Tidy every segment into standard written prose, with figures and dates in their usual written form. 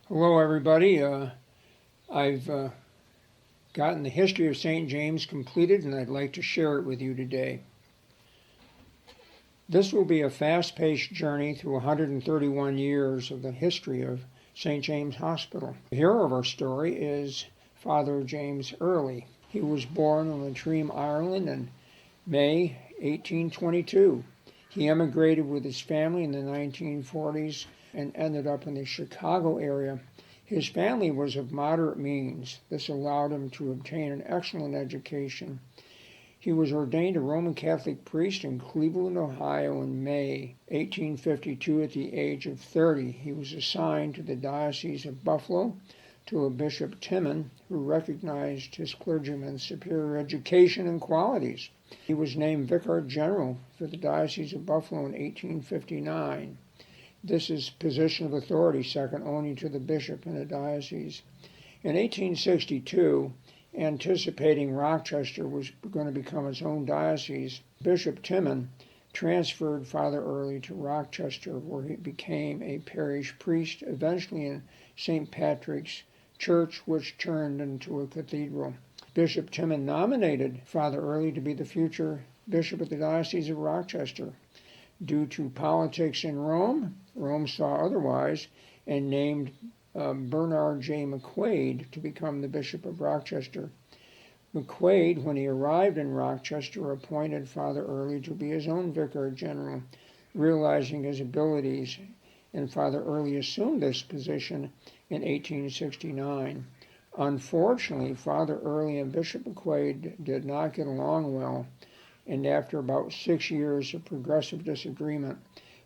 Hello, everybody. I've gotten the history of St. James completed, and I'd like to share it with you today. This will be a fast-paced journey through 131 years of the history of St. James Hospital. The hero of our story is Father James Early. He was born in Leitrim, Ireland in May 1822. He emigrated with his family in the 1940s and ended up in the Chicago area. His family was of moderate means. This allowed him to obtain an excellent education. He was ordained a Roman Catholic priest in Cleveland, Ohio in May 1852 at the age of 30. He was assigned to the Diocese of Buffalo to a Bishop Timon, who recognized his clergyman's superior education and qualities. He was named Vicar General for the Diocese of Buffalo in 1859. This is position of authority, second only to the bishop in a diocese. In 1862, anticipating Rochester was going to become its own diocese, Bishop Timon transferred Father Early to Rochester, where he became a parish priest, eventually in St. Patrick's Church, which turned into a cathedral. Bishop Timon nominated Father Early to be the future bishop of the Diocese of Rochester. Due to politics in Rome saw otherwise and named Bernard J. McQuaid to become the Bishop of Rochester. McQuaid, when he arrived in Rochester, appointed Father Early to be his own Vicar General, realizing his abilities, and Father Early assumed this position in 1869. Unfortunately, Father Early and Bishop McQuaid did not get along well, and after about 6 years of progressive disagreement,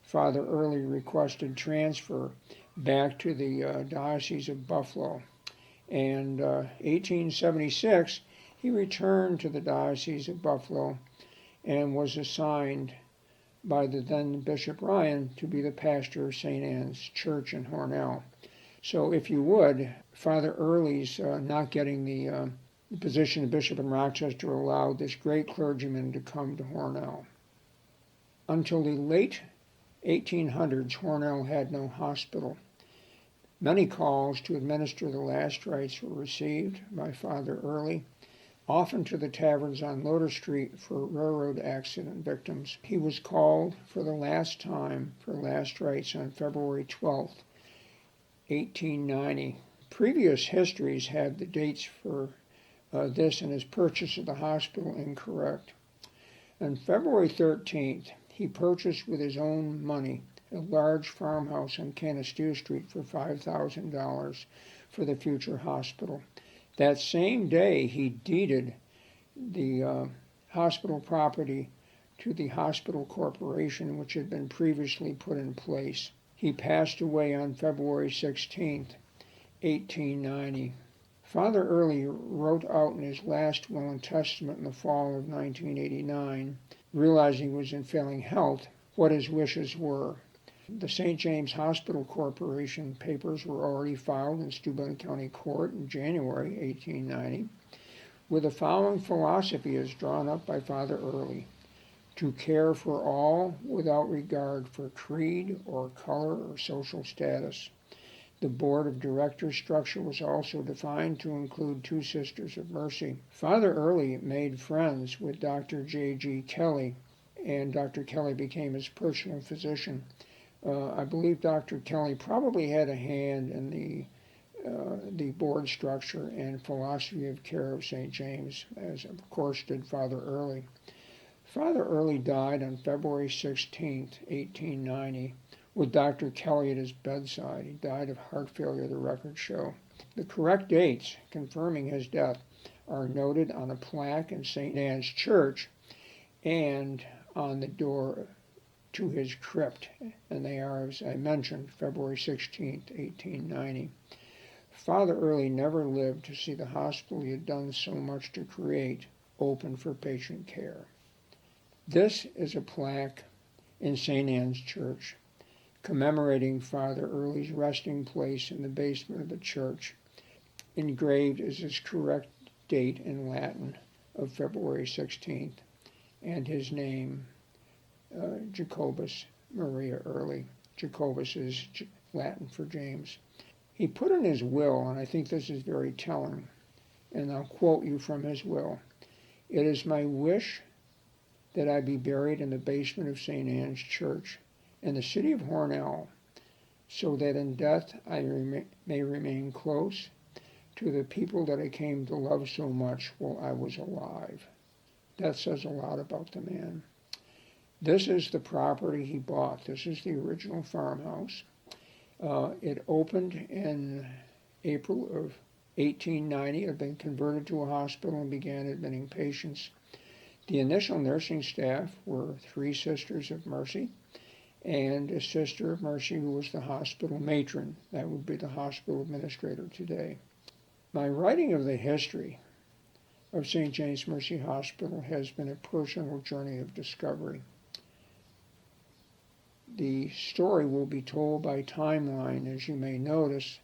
Father Early requested transfer back to the Diocese of Buffalo. And 1876, he returned to the Diocese of Buffalo and was assigned by the then Bishop Ryan to be the pastor of St. Anne's Church in Hornell. So if you would, Father Early's not getting the position of bishop in Rochester allowed this great clergyman to come to Hornell. Until the late 1800s, Hornell had no hospital. Many calls to administer the last rites were received by Father Early, often to the taverns on Loder Street for railroad accident victims. He was called for the last time for last rites on February 12th, 1890. Previous histories had the dates for this and his purchase of the hospital incorrect. On February 13th, he purchased with his own money a large farmhouse on Canisteo Street for $5,000 for the future hospital. That same day, he deeded the hospital property to the hospital corporation, which had been previously put in place. He passed away on February 16th, 1890. Father Early wrote out in his last will and testament in the fall of 1989, realizing he was in failing health, what his wishes were. The St. James Hospital Corporation papers were already filed in Steuben County Court in January 1890, with the following philosophy as drawn up by Father Early: to care for all without regard for creed or color or social status. The board of directors structure was also defined to include 2 Sisters of Mercy. Father Early made friends with Dr. J.G. Kelly, and Dr. Kelly became his personal physician. I believe Dr. Kelly probably had a hand in the board structure and philosophy of care of St. James, as of course did Father Early. Father Early died on February 16, 1890, with Dr. Kelly at his bedside. He died of heart failure, the records show. The correct dates confirming his death are noted on a plaque in St. Anne's Church and on the door to his crypt, and they are, as I mentioned, February 16, 1890. Father Early never lived to see the hospital he had done so much to create open for patient care. This is a plaque in St. Anne's Church commemorating Father Early's resting place in the basement of the church. Engraved is his correct date in Latin of February 16th, and his name, Jacobus Maria Early. Jacobus is Latin for James. He put in his will, and I think this is very telling, and I'll quote you from his will. "It is my wish that I be buried in the basement of St. Anne's Church in the city of Hornell, so that in death I may remain close to the people that I came to love so much while I was alive." That says a lot about the man. This is the property he bought. This is the original farmhouse. It opened in April of 1890. It had been converted to a hospital and began admitting patients. The initial nursing staff were 3 Sisters of Mercy and a Sister of Mercy who was the hospital matron. That would be the hospital administrator today. My writing of the history of St. James Mercy Hospital has been a personal journey of discovery. The story will be told by timeline. As you may notice,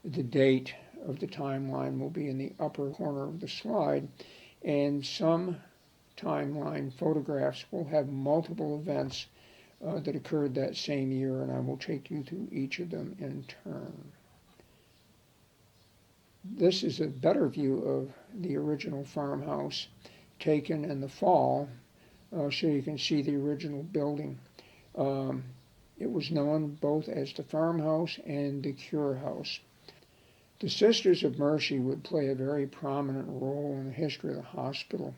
the date of the timeline will be in the upper corner of the slide, and some timeline photographs will have multiple events that occurred that same year, and I will take you through each of them in turn. This is a better view of the original farmhouse taken in the fall, so you can see the original building. It was known both as the farmhouse and the cure house. The Sisters of Mercy would play a very prominent role in the history of the hospital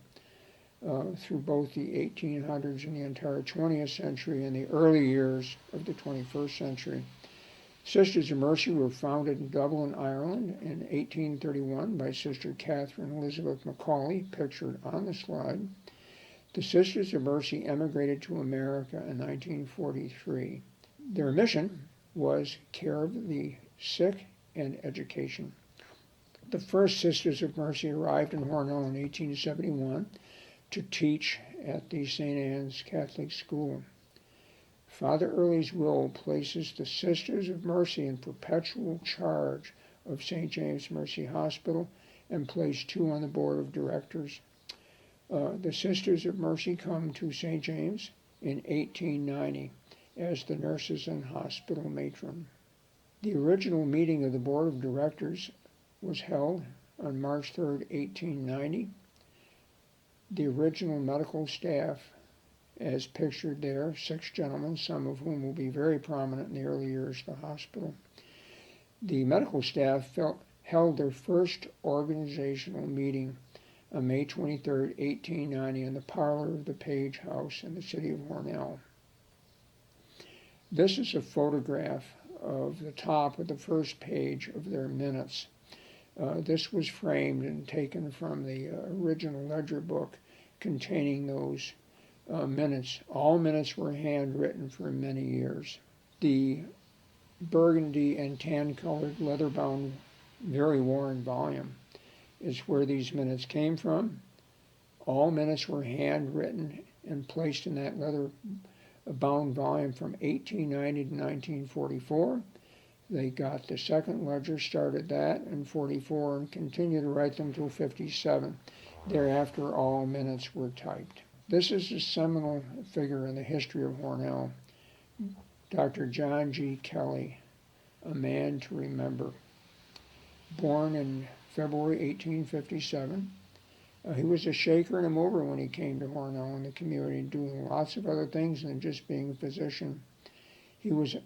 through both the 1800s and the entire 20th century and the early years of the 21st century. Sisters of Mercy were founded in Dublin, Ireland in 1831 by Sister Catherine Elizabeth Macaulay, pictured on the slide. The Sisters of Mercy emigrated to America in 1943. Their mission was care of the sick and education. The first Sisters of Mercy arrived in Hornell in 1871 to teach at the St. Anne's Catholic School. Father Early's will places the Sisters of Mercy in perpetual charge of St. James Mercy Hospital and placed 2 on the board of directors. The Sisters of Mercy come to St. James in 1890 as the nurses and hospital matron. The original meeting of the board of directors was held on March 3, 1890. The original medical staff, as pictured there, 6 gentlemen, some of whom will be very prominent in the early years of the hospital. The medical staff held their first organizational meeting on May 23, 1890, in the parlor of the Page House in the city of Hornell. This is a photograph of the top of the first page of their minutes. This was framed and taken from the original ledger book containing those minutes. All minutes were handwritten for many years. The burgundy and tan-colored leather-bound, very worn volume is where these minutes came from. All minutes were handwritten and placed in that leather-bound volume from 1890 to 1944. They got the second ledger, started that in 44, and continued to write them until 57. Thereafter, all minutes were typed. This is a seminal figure in the history of Hornell, Dr. John G. Kelly, a man to remember. Born in February 1857, he was a shaker and a mover when he came to Hornell in the community, doing lots of other things than just being a physician. He was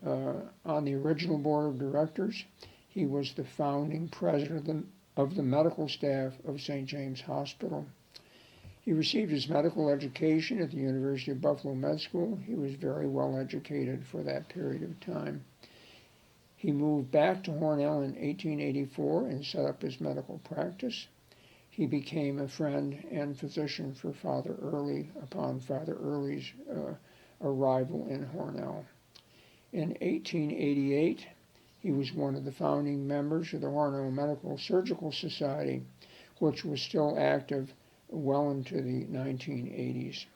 on the original board of directors. He was the founding president of the medical staff of St. James Hospital. He received his medical education at the University of Buffalo Med School. He was very well educated for that period of time. He moved back to Hornell in 1884 and set up his medical practice. He became a friend and physician for Father Early upon Father Early's arrival in Hornell. In 1888, he was one of the founding members of the Hornell Neurosurgical Society, which was still active well into the 1980s.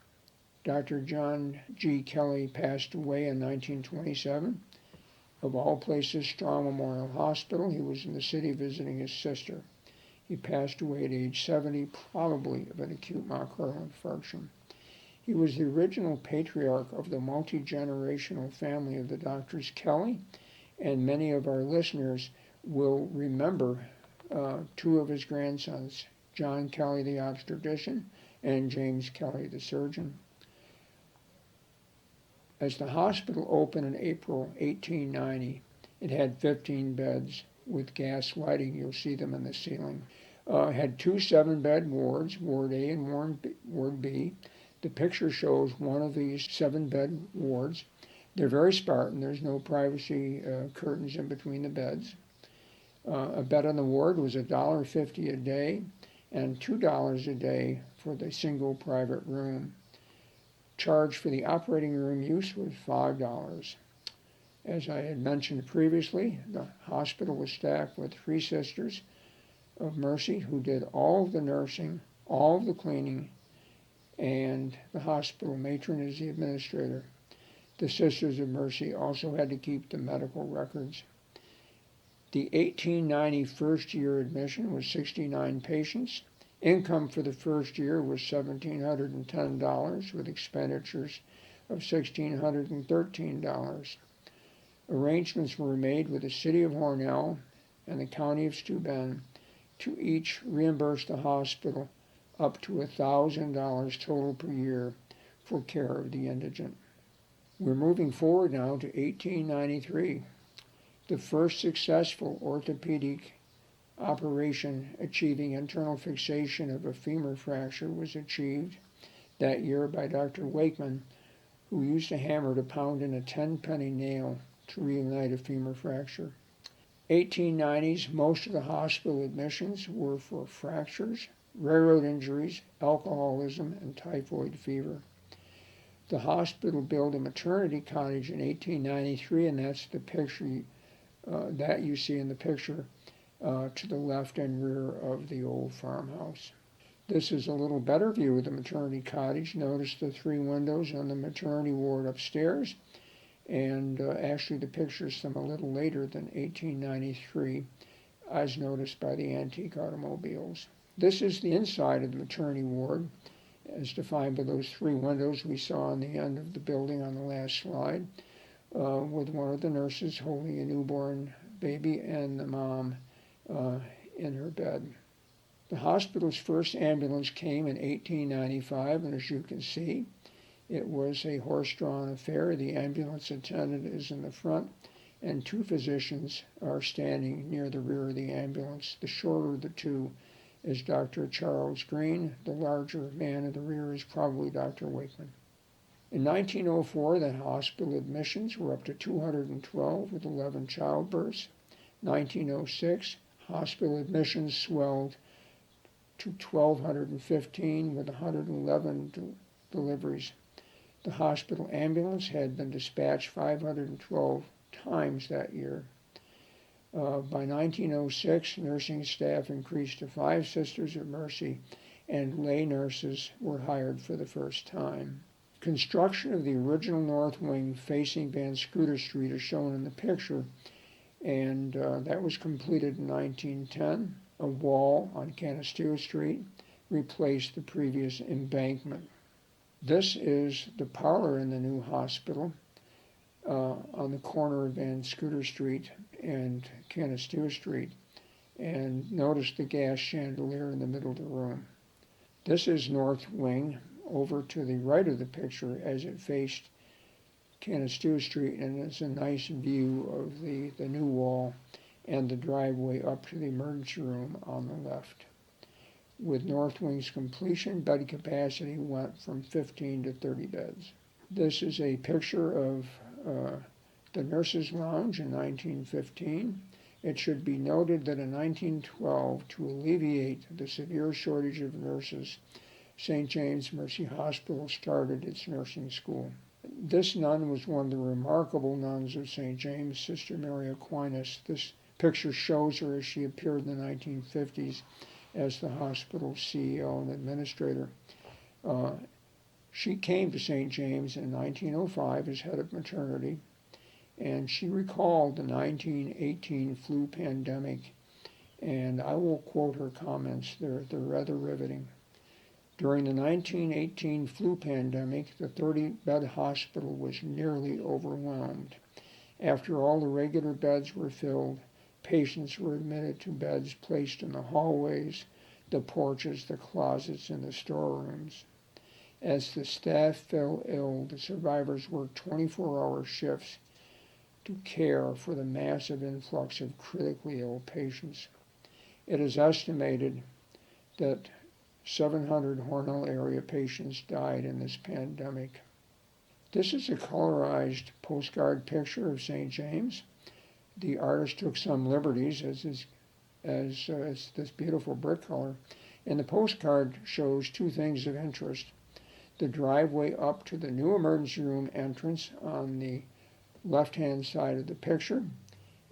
Dr. John G. Kelly passed away in 1927. Of all places, Strong Memorial Hospital. He was in the city visiting his sister. He passed away at age 70, probably of an acute myocardial infarction. He was the original patriarch of the multi-generational family of the Doctors Kelly, and many of our listeners will remember two of his grandsons, John Kelly, the obstetrician, and James Kelly, the surgeon. As the hospital opened in April 1890, it had 15 beds with gas lighting. You'll see them in the ceiling. It had two 7-bed wards, Ward A and Ward B. The picture shows one of these 7-bed wards. They're very Spartan. There's no privacy curtains in between the beds. A bed on the ward was $1.50 a day and $2 a day for the single private room. Charge for the operating room use was $5. As I had mentioned previously, the hospital was staffed with 3 Sisters of Mercy who did all of the nursing, all of the cleaning, and the hospital matron is the administrator. The Sisters of Mercy also had to keep the medical records. The 1890 first-year admission was 69 patients. Income for the first year was $1,710 with expenditures of $1,613. Arrangements were made with the City of Hornell and the County of Steuben to each reimburse the hospital up to $1,000 total per year for care of the indigent. We're moving forward now to 1893. The first successful orthopedic operation achieving internal fixation of a femur fracture was achieved that year by Dr. Wakeman, who used a hammer to pound in a 10-penny nail to reunite a femur fracture. 1890s, most of the hospital admissions were for fractures, railroad injuries, alcoholism, and typhoid fever. The hospital built a maternity cottage in 1893, and that's the picture that you see in the picture to the left and rear of the old farmhouse. This is a little better view of the maternity cottage. Notice the 3 windows on the maternity ward upstairs, and actually the picture's from a little later than 1893, as noticed by the antique automobiles. This is the inside of the maternity ward, as defined by those 3 windows we saw on the end of the building on the last slide, with one of the nurses holding a newborn baby and the mom in her bed. The hospital's first ambulance came in 1895, and as you can see, it was a horse-drawn affair. The ambulance attendant is in the front, and 2 physicians are standing near the rear of the ambulance. The shorter of the 2 is Dr. Charles Green. The larger man in the rear is probably Dr. Wakeman. In 1904, the hospital admissions were up to 212 with 11 childbirths. 1906, hospital admissions swelled to 1,215 with 111 deliveries. The hospital ambulance had been dispatched 512 times that year. By 1906, nursing staff increased to 5 Sisters of Mercy, and lay nurses were hired for the first time. Construction of the original north wing facing Van Scooter Street is shown in the picture, and that was completed in 1910. A wall on Canasteo Street replaced the previous embankment. This is the parlor in the new hospital on the corner of Van Scooter Street and Canasteo Street, and notice the gas chandelier in the middle of the room. This is north wing over to the right of the picture as it faced Canasteo Street, and it's a nice view of the new wall and the driveway up to the emergency room on the left. With north wing's completion, bed capacity went from 15 to 30 beds. This is a picture of the nurses' lounge in 1915. It should be noted that in 1912, to alleviate the severe shortage of nurses, St. James Mercy Hospital started its nursing school. This nun was one of the remarkable nuns of St. James, Sister Mary Aquinas. This picture shows her as she appeared in the 1950s as the hospital's CEO and administrator. She came to St. James in 1905 as head of maternity, and she recalled the 1918 flu pandemic, and I will quote her comments. They're rather riveting. During the 1918 flu pandemic, the 30-bed hospital was nearly overwhelmed. After all the regular beds were filled, Patients were admitted to beds placed in the hallways, the porches, the closets, and the storerooms. As the staff fell ill, the survivors worked 24-hour shifts to care for the massive influx of critically ill patients. It is estimated that 700 Hornell area patients died in this pandemic. This is a colorized postcard picture of St. James. The artist took some liberties as this beautiful brick color. And the postcard shows two things of interest. The driveway up to the new emergency room entrance on the left-hand side of the picture,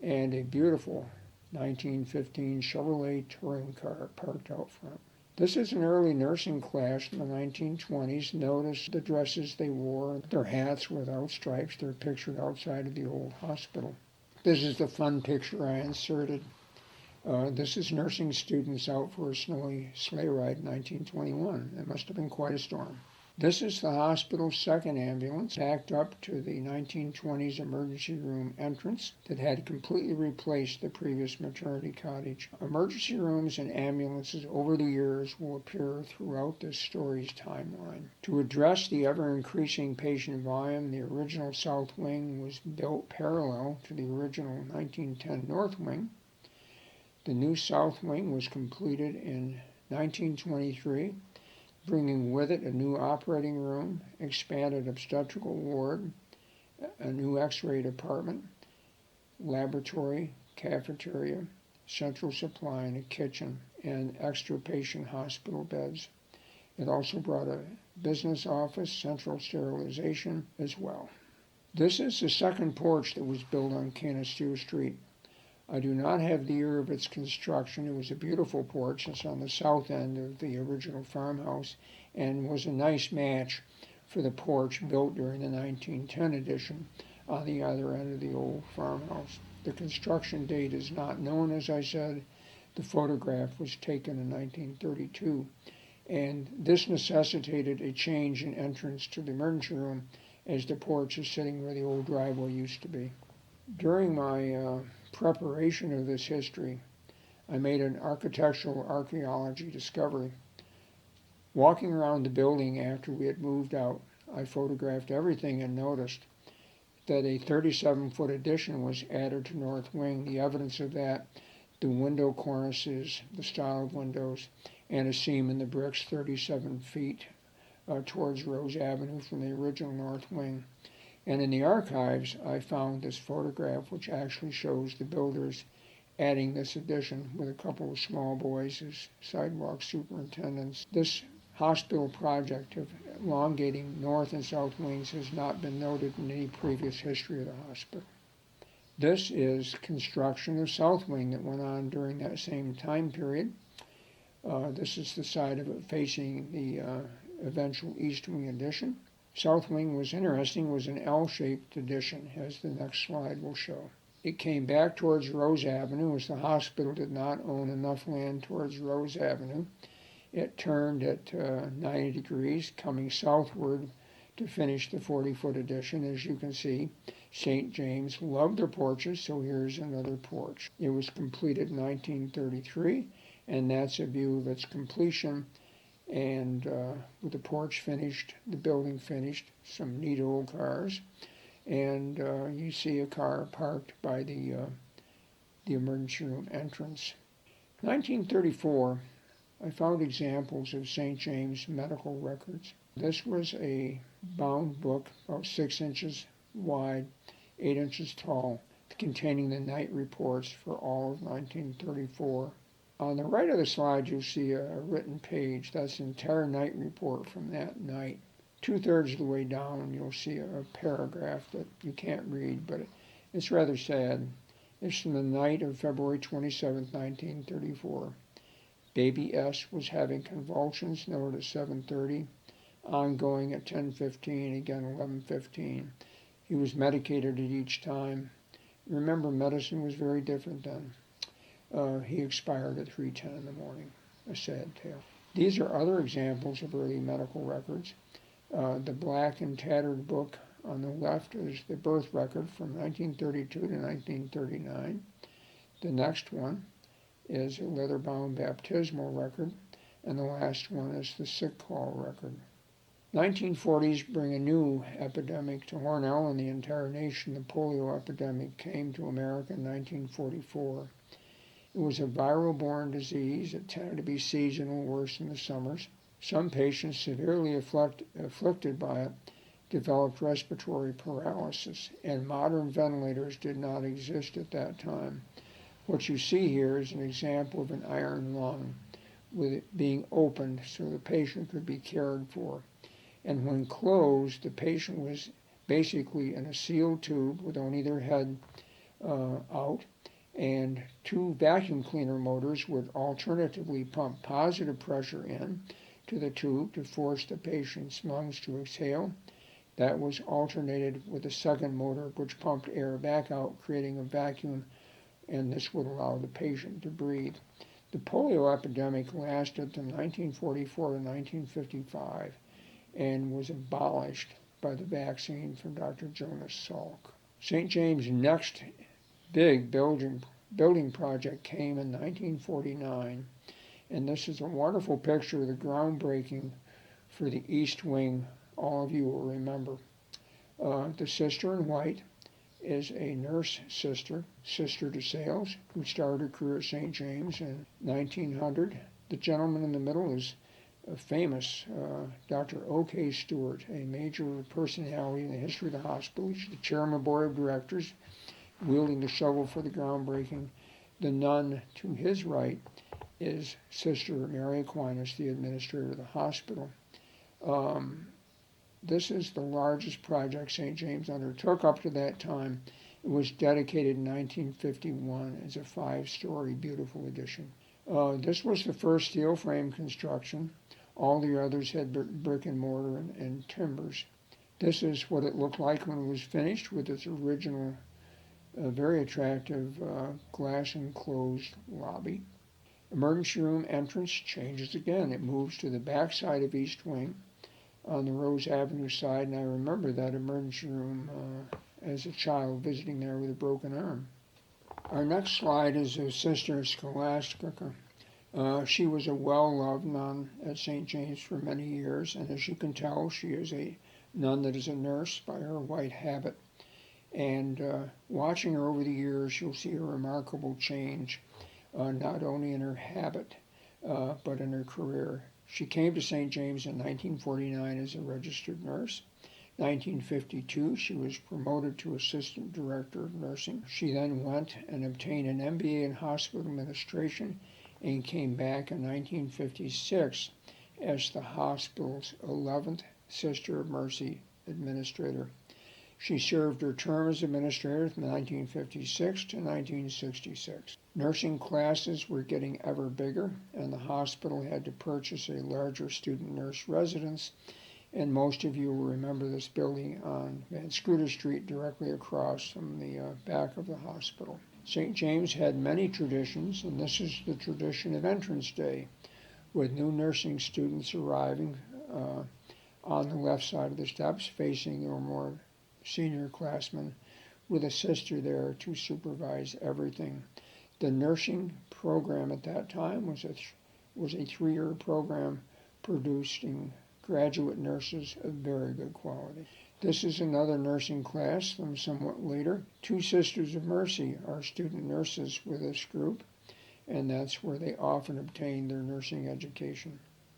and a beautiful 1915 Chevrolet touring car parked out front. This is an early nursing class in the 1920s. Notice the dresses they wore, their hats without stripes. They're pictured outside of the old hospital. This is the fun picture I inserted. This is nursing students out for a snowy sleigh ride in 1921. It must have been quite a storm. This is the hospital's second ambulance, backed up to the 1920s emergency room entrance that had completely replaced the previous maternity cottage. Emergency rooms and ambulances over the years will appear throughout this story's timeline. To address the ever-increasing patient volume, the original south wing was built parallel to the original 1910 north wing. The new south wing was completed in 1923, bringing with it a new operating room, expanded obstetrical ward, a new x-ray department, laboratory, cafeteria, central supply, and a kitchen, and extra patient hospital beds. It also brought a business office, central sterilization as well. This is the second porch that was built on Canisteo Street. I do not have the year of its construction. It was a beautiful porch. It's on the south end of the original farmhouse and was a nice match for the porch built during the 1910 edition on the other end of the old farmhouse. The construction date is not known, as I said. The photograph was taken in 1932, and this necessitated a change in entrance to the emergency room, as the porch is sitting where the old driveway used to be. During my preparation of this history, I made an architectural archaeology discovery. Walking around the building after we had moved out, I photographed everything and noticed that a 37-foot addition was added to North Wing. The evidence of that, the window cornices, the style of windows, and a seam in the bricks 37 feet towards Rose Avenue from the original North Wing. And in the archives, I found this photograph, which actually shows the builders adding this addition with a couple of small boys as sidewalk superintendents. This hospital project of elongating north and south wings has not been noted in any previous history of the hospital. This is construction of south wing that went on during that same time period. This is the side of it facing the eventual east wing addition. South wing was interesting, was an L-shaped addition, as the next slide will show. It came back towards Rose Avenue, as the hospital did not own enough land towards Rose Avenue. It turned at 90 degrees, coming southward to finish the 40-foot addition. As you can see, St. James loved their porches, so here's another porch. It was completed in 1933, and that's a view of its completion. And with the porch finished, the building finished, some neat old cars, and you see a car parked by the emergency room entrance. 1934, I found examples of St. James medical records. This was a bound book about 6 inches wide, 8 inches tall, containing the night reports for all of 1934. On the right of the slide, you'll see a written page. That's the entire night report from that night. 2/3 of the way down, you'll see a paragraph that you can't read, but it's rather sad. It's from the night of February 27, 1934. Baby S was having convulsions, noted at 7:30, ongoing at 10:15, again 11:15. He was medicated at each time. Remember, medicine was very different then. He expired at 3:10 in the morning. A sad tale. These are other examples of early medical records. The black and tattered book on the left is the birth record from 1932 to 1939. The next one is a leather-bound baptismal record, and the last one is the sick call record. 1940s bring a new epidemic to Hornell and the entire nation. The polio epidemic came to America in 1944. It was a viral-borne disease. It tended to be seasonal, worse in the summers. Some patients severely afflicted by it developed respiratory paralysis, and modern ventilators did not exist at that time. What you see here is an example of an iron lung with it being opened so the patient could be cared for. And when closed, the patient was basically in a sealed tube with only their head out, and two vacuum cleaner motors would alternatively pump positive pressure in to the tube to force the patient's lungs to exhale. That was alternated with a second motor which pumped air back out, creating a vacuum, and this would allow the patient to breathe. The polio epidemic lasted from 1944 to 1955 and was abolished by the vaccine from Dr. Jonas Salk. St. James' next big building project came in 1949, and this is a wonderful picture of the groundbreaking for the East Wing. All of you will remember. The sister in white is a nurse sister, Sister DeSales, who started her career at St. James in 1900. The gentleman in the middle is a famous Dr. O.K. Stewart, a major personality in the history of the hospital. He's the chairman of the board of directors, wielding the shovel for the groundbreaking. The nun to his right is Sister Mary Aquinas, the administrator of the hospital. This is the largest project St. James undertook up to that time. It was dedicated in 1951 as a 5-story beautiful addition. This was the first steel frame construction. All the others had brick and mortar and timbers. This is what it looked like when it was finished with its original, very attractive glass enclosed lobby. Emergency room entrance changes again. It moves to the back side of East Wing on the Rose Avenue side, and I remember that emergency room as a child visiting there with a broken arm. Our next slide is of Sister Scholastica. She was a well-loved nun at St. James for many years, and as you can tell, she is a nun that is a nurse by her white habit. And watching her over the years, you'll see a remarkable change, not only in her habit, but in her career. She came to St. James in 1949 as a registered nurse. 1952, she was promoted to assistant director of nursing. She then went and obtained an MBA in hospital administration and came back in 1956 as the hospital's 11th Sister of Mercy administrator. She served her term as administrator from 1956 to 1966. Nursing classes were getting ever bigger, and the hospital had to purchase a larger student nurse residence, and most of you will remember this building on Van Scruder Street directly across from the back of the hospital. St. James had many traditions, and this is the tradition of Entrance Day, with new nursing students arriving on the left side of the steps facing their more senior classmen, with a sister there to supervise everything. The nursing program at that time was a 3-year program producing graduate nurses of very good quality. This is another nursing class from somewhat later. 2 Sisters of Mercy are student nurses with this group, and that's where they often obtain their nursing education.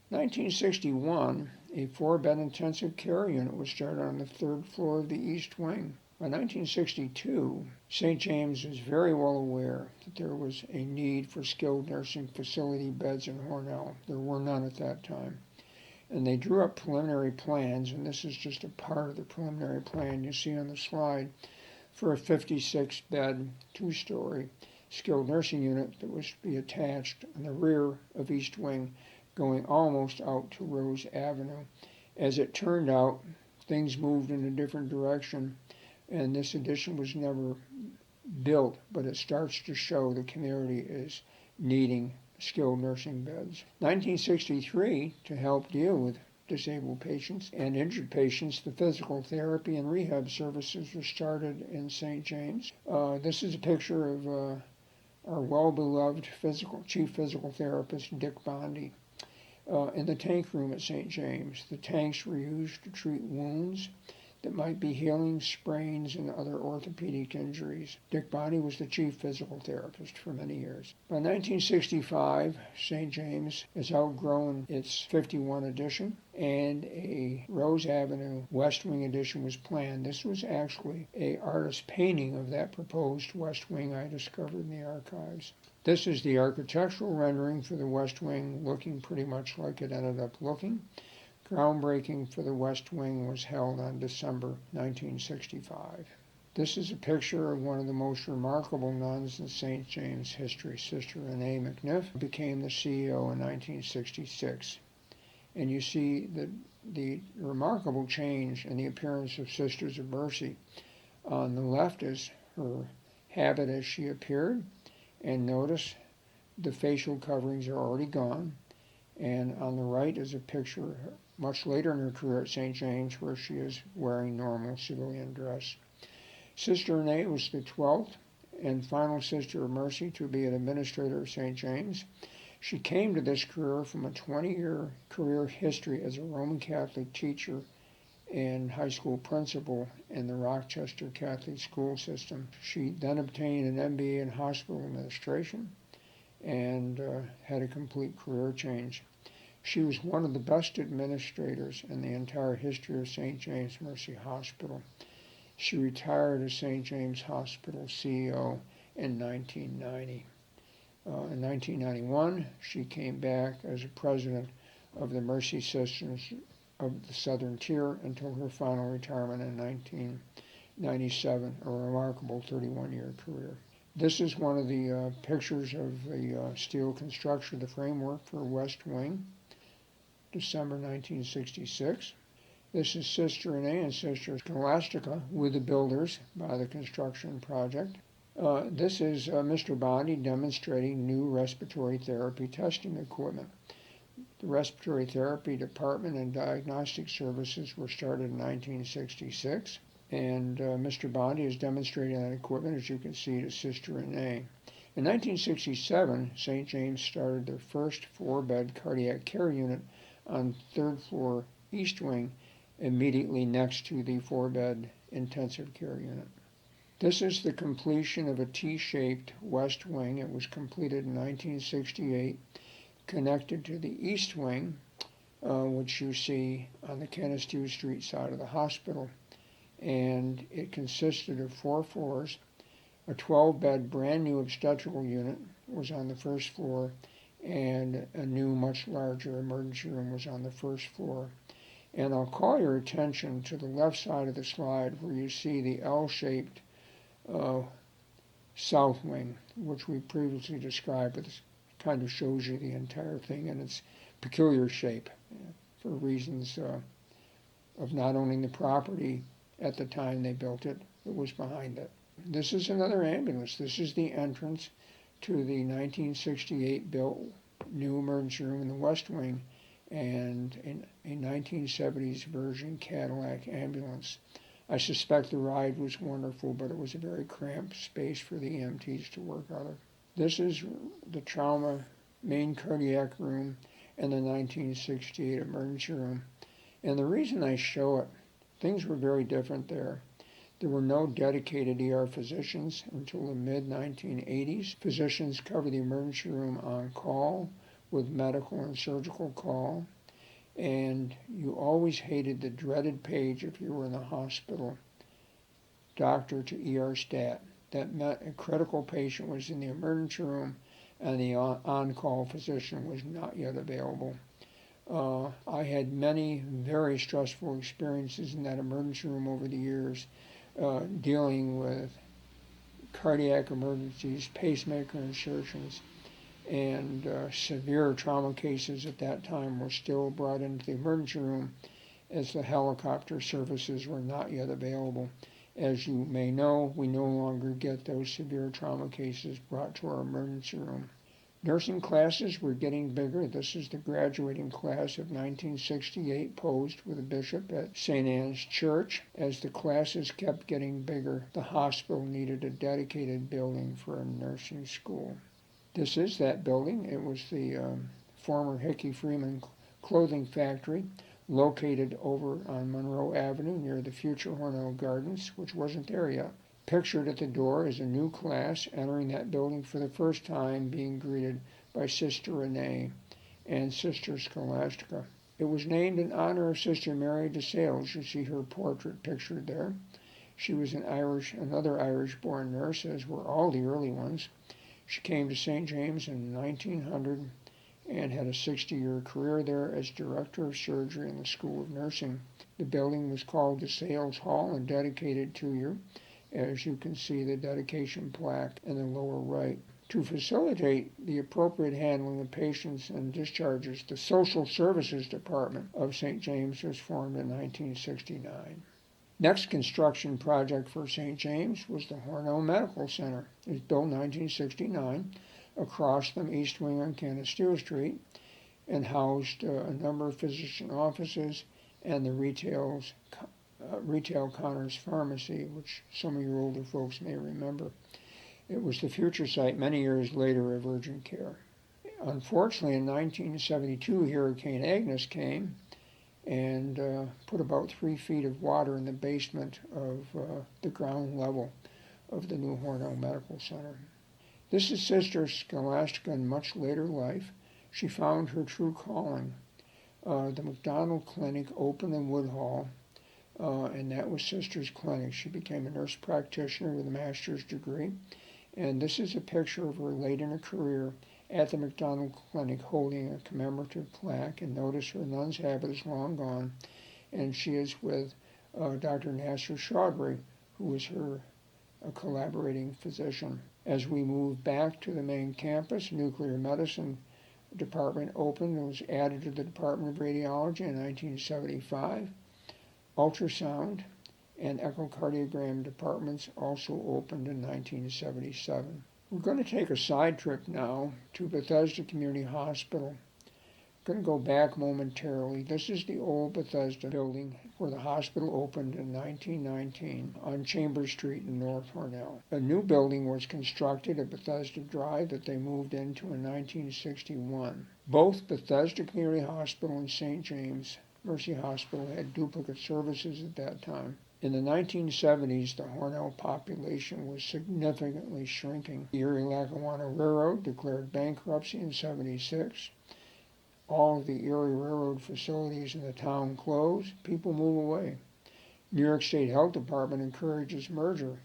1961, a 4-bed intensive care unit was started on the 3rd floor of the East Wing. By 1962, St. James was very well aware that there was a need for skilled nursing facility beds in Hornell. There were none at that time. And they drew up preliminary plans, and this is just a part of the preliminary plan you see on the slide, for a 56-bed, 2-story skilled nursing unit that was to be attached on the rear of East Wing, going almost out to Rose Avenue. As it turned out, things moved in a different direction, and this addition was never built, but it starts to show the community is needing skilled nursing beds. 1963, to help deal with disabled patients and injured patients, the physical therapy and rehab services were started in St. James. This is a picture of our well-beloved chief physical therapist, Dick Bondi. In the tank room at St. James, the tanks were used to treat wounds that might be healing, sprains, and other orthopedic injuries. Dick Bondi was the chief physical therapist for many years. By 1965, St. James has outgrown its 51 addition, and a Rose Avenue West Wing addition was planned. This was actually an artist's painting of that proposed West Wing I discovered in the archives. This is the architectural rendering for the West Wing, looking pretty much like it ended up looking. Groundbreaking for the West Wing was held on December 1965. This is a picture of one of the most remarkable nuns in St. James history. Sister Renee McNiff became the CEO in 1966. And you see the remarkable change in the appearance of Sisters of Mercy. On the left is her habit as she appeared, and notice the facial coverings are already gone. And on the right is a picture much later in her career at St. James where she is wearing normal civilian dress. Sister Renee was the 12th and final Sister of Mercy to be an administrator of St. James. She came to this career from a 20-year career history as a Roman Catholic teacher and high school principal in the Rochester Catholic school system. She then obtained an MBA in hospital administration and had a complete career change. She was one of the best administrators in the entire history of St. James Mercy Hospital. She retired as St. James Hospital CEO in 1990. In 1991, she came back as a president of the Mercy Sisters of the Southern Tier until her final retirement in 1997, a remarkable 31-year career. This is one of the pictures of the steel construction of the framework for West Wing, December 1966. This is Sister Renee and Sister Scholastica with the builders by the construction project. This is Mr. Bondi demonstrating new respiratory therapy testing equipment. The respiratory therapy department and diagnostic services were started in 1966, and Mr. Bondi is demonstrating that equipment, as you can see, to Sister Renee. In 1967, St. James started their first 4-bed cardiac care unit on 3rd floor East Wing, immediately next to the 4-bed intensive care unit. This is the completion of a T-shaped West Wing. It was completed in 1968, connected to the East Wing, which you see on the Kennestew Street side of the hospital. And it consisted of 4 floors. A 12-bed brand new obstetrical unit was on the first floor, and a new, much larger emergency room was on the first floor. And I'll call your attention to the left side of the slide where you see the L-shaped south wing, which we previously described, but this kind of shows you the entire thing in its peculiar shape for reasons of not owning the property at the time they built it. It was behind it. This is another ambulance. This is the entrance to the 1968 built new emergency room in the West Wing, and a 1970s version Cadillac ambulance. I suspect the ride was wonderful, but it was a very cramped space for the EMTs to work out of. This is the trauma main cardiac room and the 1968 emergency room. And the reason I show it, things were very different there. There were no dedicated ER physicians until the mid-1980s. Physicians covered the emergency room on call with medical and surgical call. And you always hated the dreaded page if you were in the hospital, doctor to ER stat. That meant a critical patient was in the emergency room and the on-call physician was not yet available. I had many very stressful experiences in that emergency room over the years, dealing with cardiac emergencies, pacemaker insertions, and severe trauma cases at that time were still brought into the emergency room as the helicopter services were not yet available. As you may know, we no longer get those severe trauma cases brought to our emergency room. Nursing classes were getting bigger. This is the graduating class of 1968, posed with a bishop at St. Anne's Church. As the classes kept getting bigger, the hospital needed a dedicated building for a nursing school. This is that building. It was the former Hickey Freeman clothing factory, located over on Monroe Avenue near the future Hornell Gardens, which wasn't there yet. Pictured at the door is a new class entering that building for the first time, being greeted by Sister Renee and Sister Scholastica. It was named in honor of Sister Mary DeSales. You see her portrait pictured there. She was another Irish-born nurse, as were all the early ones. She came to St. James in 1900 and had a 60-year career there as director of surgery in the School of Nursing. The building was called DeSales Hall and dedicated to her, as you can see the dedication plaque in the lower right. To facilitate the appropriate handling of patients and discharges, the Social Services Department of St. James was formed in 1969. Next construction project for St. James was the Hornell Medical Center. It was built in 1969 across from East Wing on Canasteel Street and housed a number of physician offices and the retail Connor's Pharmacy, which some of your older folks may remember. It was the future site many years later of urgent care. Unfortunately, in 1972, Hurricane Agnes came and put about 3 feet of water in the basement of the ground level of the new Hornell Medical Center. This is Sister Scholastica in much later life. She found her true calling. The McDonald Clinic opened in Woodhall, and that was Sister's clinic. She became a nurse practitioner with a master's degree. And this is a picture of her late in her career at the McDonald Clinic holding a commemorative plaque. And notice her nun's habit is long gone. And she is with Dr. Nasser Chaudhry, who was her collaborating physician. As we move back to the main campus, nuclear medicine department opened and was added to the Department of Radiology in 1975. Ultrasound and echocardiogram departments also opened in 1977. We're going to take a side trip now to Bethesda Community Hospital. I'm going to go back momentarily. This is the old Bethesda building where the hospital opened in 1919 on Chambers Street in North Hornell. A new building was constructed at Bethesda Drive that they moved into in 1961. Both Bethesda Community Hospital and St. James Mercy Hospital had duplicate services at that time. In the 1970s, the Hornell population was significantly shrinking. The Erie-Lackawanna Railroad declared bankruptcy in 1976. All of the Erie Railroad facilities in the town closed. People move away. New York State Health Department encourages merger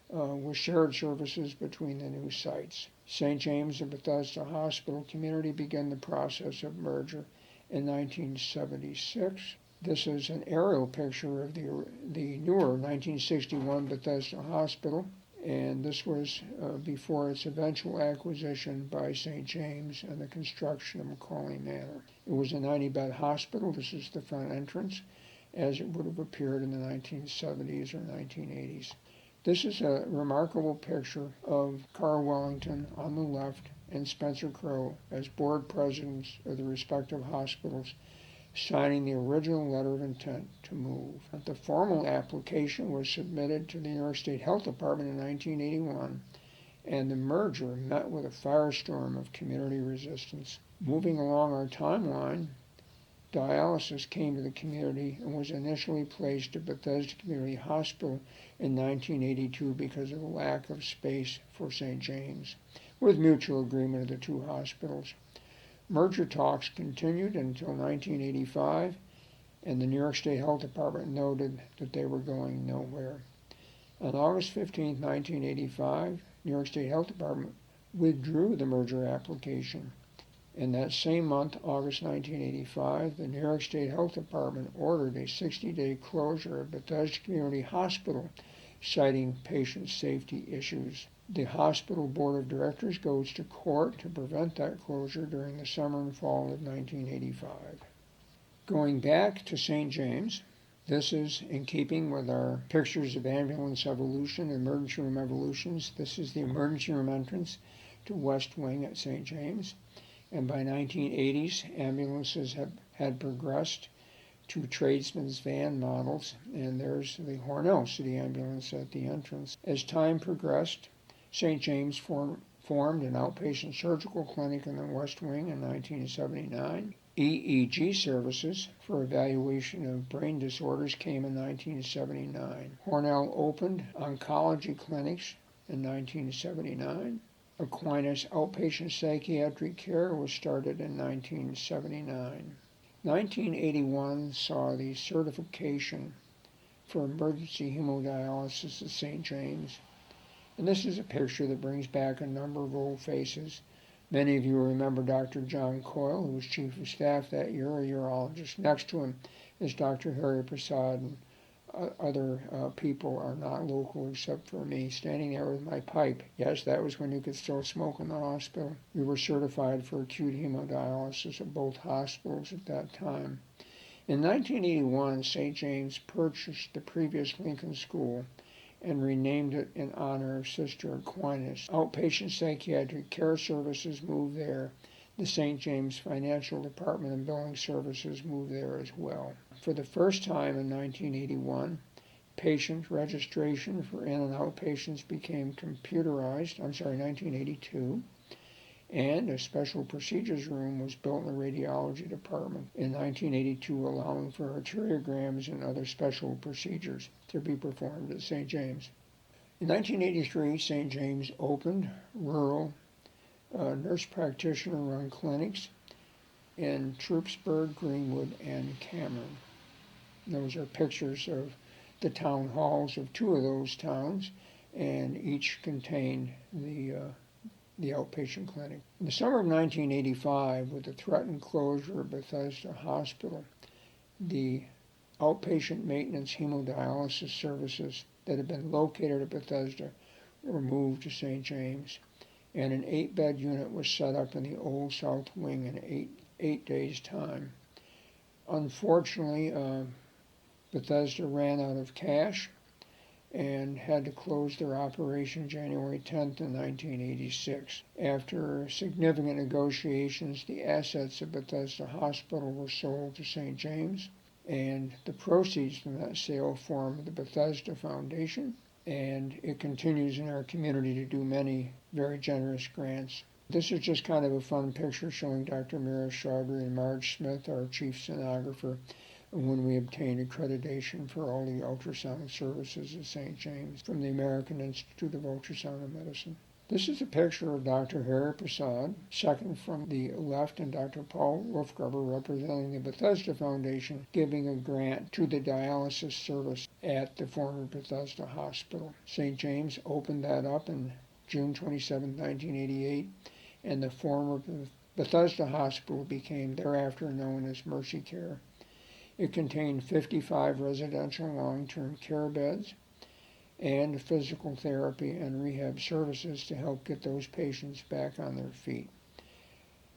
with shared services between the new sites. St. James and Bethesda Hospital Community began the process of merger in 1976. This is an aerial picture of the newer 1961 Bethesda Hospital, and this was before its eventual acquisition by St. James and the construction of Macaulay Manor. It was a 90-bed hospital. This is the front entrance, as it would have appeared in the 1970s or 1980s. This is a remarkable picture of Carl Wellington on the left and Spencer Crowe as board presidents of the respective hospitals, signing the original letter of intent to move. The formal application was submitted to the New York State Health Department in 1981, and the merger met with a firestorm of community resistance. Moving along our timeline, dialysis came to the community and was initially placed at Bethesda Community Hospital in 1982 because of the lack of space for St. James, with mutual agreement of the two hospitals. Merger talks continued until 1985, and the New York State Health Department noted that they were going nowhere. On August 15, 1985, New York State Health Department withdrew the merger application. In that same month, August 1985, the New York State Health Department ordered a 60-day closure of Bethesda Community Hospital, citing patient safety issues. The hospital board of directors goes to court to prevent that closure during the summer and fall of 1985. Going back to St. James, this is in keeping with our pictures of ambulance evolution, emergency room evolutions. This is the emergency room entrance to West Wing at St. James, and by 1980s, ambulances had progressed to tradesmen's van models, and there's the Hornell City Ambulance at the entrance. As time progressed, St. James formed an outpatient surgical clinic in the West Wing in 1979. EEG services for evaluation of brain disorders came in 1979. Hornell opened oncology clinics in 1979. Aquinas outpatient psychiatric care was started in 1979. 1981 saw the certification for emergency hemodialysis at St. James. And this is a picture that brings back a number of old faces. Many of you remember Dr. John Coyle, who was chief of staff that year, a urologist. Next to him is Dr. Harry Prasad, and other people are not local except for me, standing there with my pipe. Yes, that was when you could still smoke in the hospital. We were certified for acute hemodialysis at both hospitals at that time. In 1981, St. James purchased the previous Lincoln School and renamed it in honor of Sister Aquinas. Outpatient psychiatric care services moved there. The St. James Financial Department and Billing Services moved there as well. For the first time in 1981, patient registration for in- and outpatients became computerized, 1982, and a special procedures room was built in the radiology department in 1982, allowing for arteriograms and other special procedures to be performed at St. James. In 1983, St. James opened rural nurse practitioner-run clinics in Troopsburg, Greenwood, and Cameron. Those are pictures of the town halls of two of those towns, and each contained the outpatient clinic. In the summer of 1985, with the threatened closure of Bethesda Hospital, the outpatient maintenance hemodialysis services that had been located at Bethesda were moved to St. James, and an 8-bed unit was set up in the old South Wing in eight days' time. Unfortunately, Bethesda ran out of cash and had to close their operation January 10th in 1986. After significant negotiations, the assets of Bethesda Hospital were sold to St. James, and the proceeds from that sale formed the Bethesda Foundation, and it continues in our community to do many very generous grants. This is just kind of a fun picture showing Dr. Mira Chaudhry and Marge Smith, our chief sonographer, when we obtained accreditation for all the ultrasound services at St. James from the American Institute of Ultrasound and Medicine. This is a picture of Dr. Harry Prasad, second from the left, and Dr. Paul Wolfgarber, representing the Bethesda Foundation, giving a grant to the dialysis service at the former Bethesda Hospital. St. James opened that up in June 27, 1988, and the former Bethesda Hospital became thereafter known as Mercy Care. It contained 55 residential long-term care beds and physical therapy and rehab services to help get those patients back on their feet.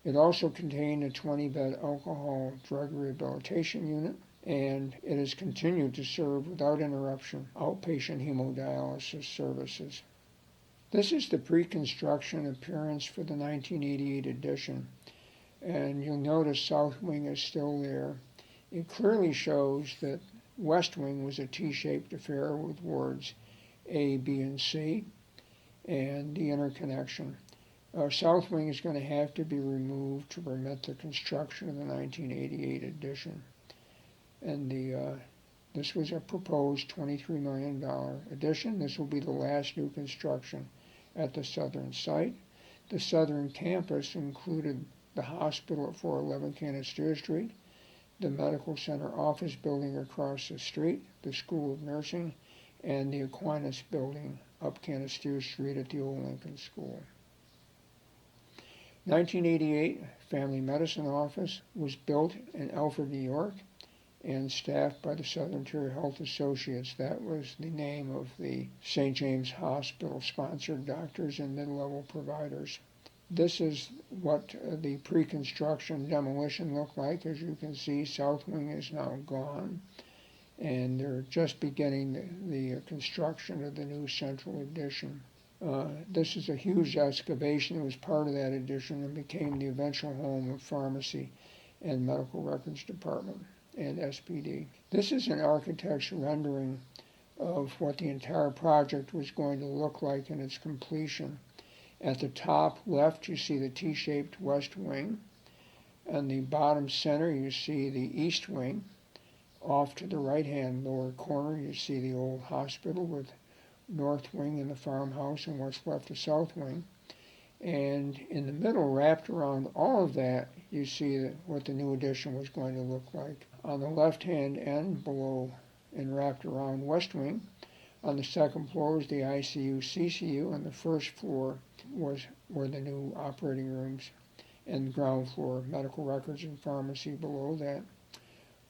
It also contained a 20-bed alcohol drug rehabilitation unit, and it has continued to serve without interruption outpatient hemodialysis services. This is the pre-construction appearance for the 1988 edition, and you'll notice South Wing is still there. It clearly shows that West Wing was a T-shaped affair with wards A, B, and C, and the interconnection. South Wing is going to have to be removed to permit the construction of the 1988 edition. And this was a proposed $23 million addition. This will be the last new construction at the southern site. The southern campus included the hospital at 411 Canastera Street, the medical center office building across the street, the School of Nursing, and the Aquinas building up Canastera Street at the old Lincoln School. 1988, Family Medicine Office was built in Alfred, New York, and staffed by the Southern Tier Health Associates. That was the name of the St. James Hospital sponsored doctors and mid-level providers. This is what the pre-construction demolition looked like. As you can see, South Wing is now gone, and they're just beginning the construction of the new central addition. This is a huge excavation that was part of that addition and became the eventual home of pharmacy and medical records department and SPD. This is an architect's rendering of what the entire project was going to look like in its completion. At the top left, you see the T-shaped west wing. On the bottom center, you see the east wing. Off to the right-hand lower corner, you see the old hospital with north wing and the farmhouse, and what's left the south wing. And in the middle, wrapped around all of that, you see what the new addition was going to look like. On the left-hand end, below and wrapped around west wing, on the second floor is the ICU, CCU, and the first floor were the new operating rooms, and the ground floor, medical records and pharmacy below that.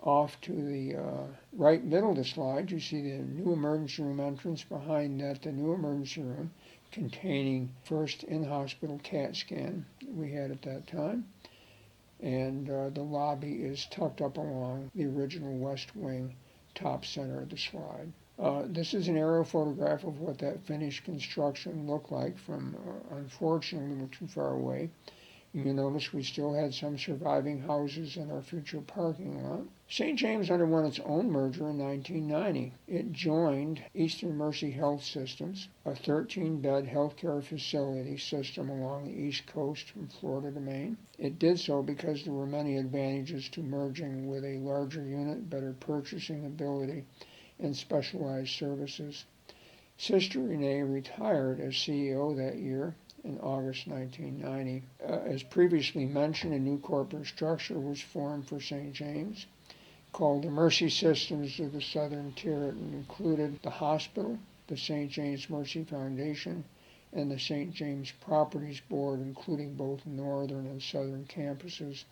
Off to the right middle of the slide, you see the new emergency room entrance. Behind that, the new emergency room containing first in-hospital CAT scan we had at that time. And the lobby is tucked up along the original west wing, top center of the slide. This is an aerial photograph of what that finished construction looked like from, unfortunately, not too far away. You notice we still had some surviving houses in our future parking lot. St. James underwent its own merger in 1990. It joined Eastern Mercy Health Systems, a 13-bed healthcare facility system along the East Coast from Florida to Maine. It did so because there were many advantages to merging with a larger unit, better purchasing ability, and specialized services. Sister Renee retired as CEO that year in August 1990. As previously mentioned, a new corporate structure was formed for St. James called the Mercy Systems of the Southern Tier. It included the hospital, the St. James Mercy Foundation, and the St. James Properties Board, including both northern and southern campuses.